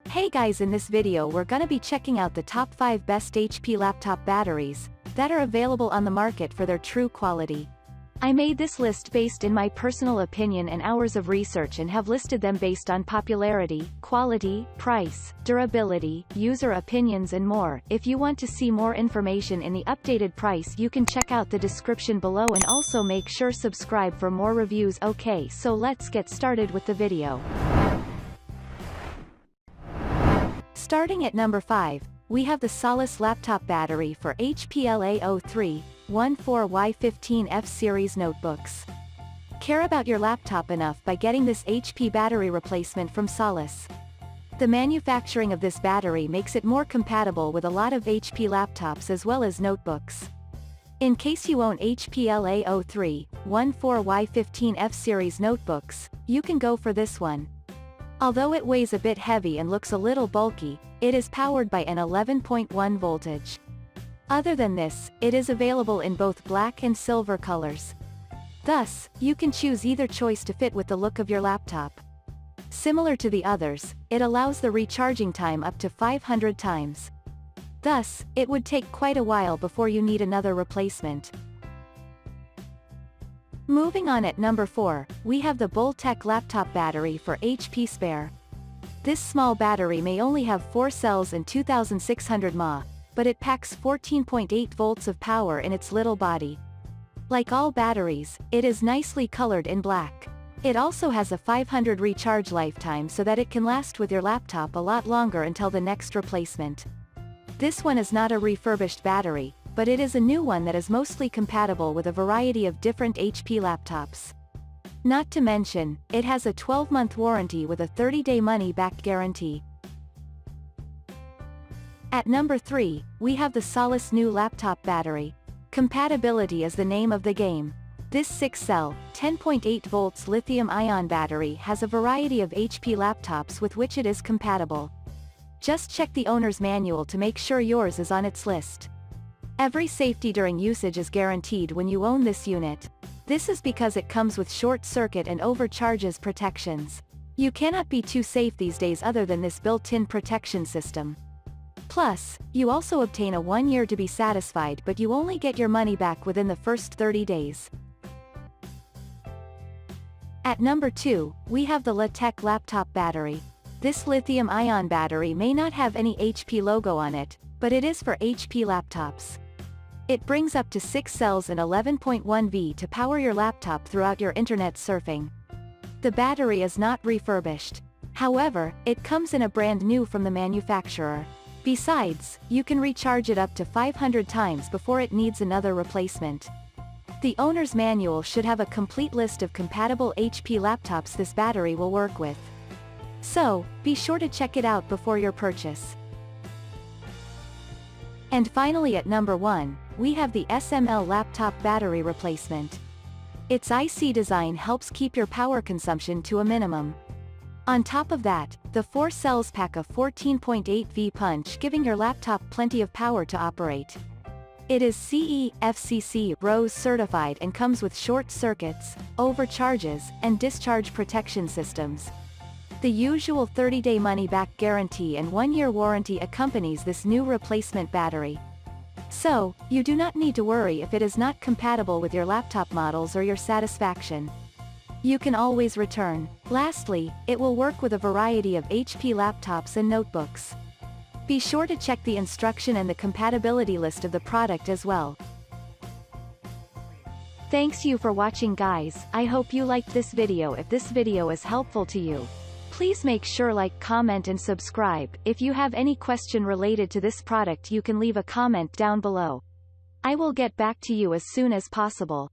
Hey guys, in this video we're gonna be checking out the top 5 best HP laptop batteries that are available on the market for their true quality. I made this list based in my personal opinion and hours of research and have listed them based on popularity, quality, price, durability, user opinions and more. If you want to see more information in the updated price, you can check out the description below and also make sure subscribe for more reviews. Okay, so let's get started with the video. Starting at number 5, we have the SOLICE laptop battery for HP LA03-14Y15F series notebooks. Care about your laptop enough by getting this HP battery replacement from SOLICE. The manufacturing of this battery makes it more compatible with a lot of HP laptops as well as notebooks. In case you own HP LA03-14Y15F series notebooks, you can go for this one. Although it weighs a bit heavy and looks a little bulky, it is powered by an 11.1 voltage. Other than this, it is available in both black and silver colors. Thus, you can choose either choice to fit with the look of your laptop. Similar to the others, it allows the recharging time up to 500 times. Thus, it would take quite a while before you need another replacement. Moving on, at number 4, we have the Boltec laptop battery for HP Spare. This small battery may only have 4 cells and 2600 mAh, but it packs 14.8 volts of power in its little body. Like all batteries, it is nicely colored in black. It also has a 500 recharge lifetime so that it can last with your laptop a lot longer until the next replacement. This one is not a refurbished battery, but it is a new one that is mostly compatible with a variety of different HP laptops. Not to mention, it has a 12-month warranty with a 30-day money-back guarantee. At number 3, we have the SOLICE new laptop battery. Compatibility is the name of the game. This 6-cell, 10.8 volts lithium-ion battery has a variety of HP laptops with which it is compatible. Just check the owner's manual to make sure yours is on its list. Every safety during usage is guaranteed when you own this unit. This is because it comes with short circuit and overcharges protections. You cannot be too safe these days other than this built-in protection system. Plus, you also obtain a 1 year to be satisfied, but you only get your money back within the first 30 days. At number 2, we have the LaTeX laptop battery. This lithium-ion battery may not have any HP logo on it, but it is for HP laptops. It brings up to 6 cells and 11.1 V to power your laptop throughout your internet surfing. The battery is not refurbished. However, it comes in a brand new from the manufacturer. Besides, you can recharge it up to 500 times before it needs another replacement. The owner's manual should have a complete list of compatible HP laptops this battery will work with. So, be sure to check it out before your purchase. And finally, at number 1, we have the SML laptop battery replacement. Its IC design helps keep your power consumption to a minimum. On top of that, the 4 cells pack a 14.8 V punch, giving your laptop plenty of power to operate. It is CE, FCC, RoHS certified and comes with short circuits, overcharges, and discharge protection systems. The usual 30-day money-back guarantee and 1-year warranty accompanies this new replacement battery. So, you do not need to worry if it is not compatible with your laptop models or your satisfaction. You can always return. Lastly, it will work with a variety of HP laptops and notebooks. Be sure to check the instruction and the compatibility list of the product as well. Thanks you for watching, guys. I hope you liked this video. If this video is helpful to you, please make sure like, comment and subscribe. If you have any question related to this product, you can leave a comment down below. I will get back to you as soon as possible.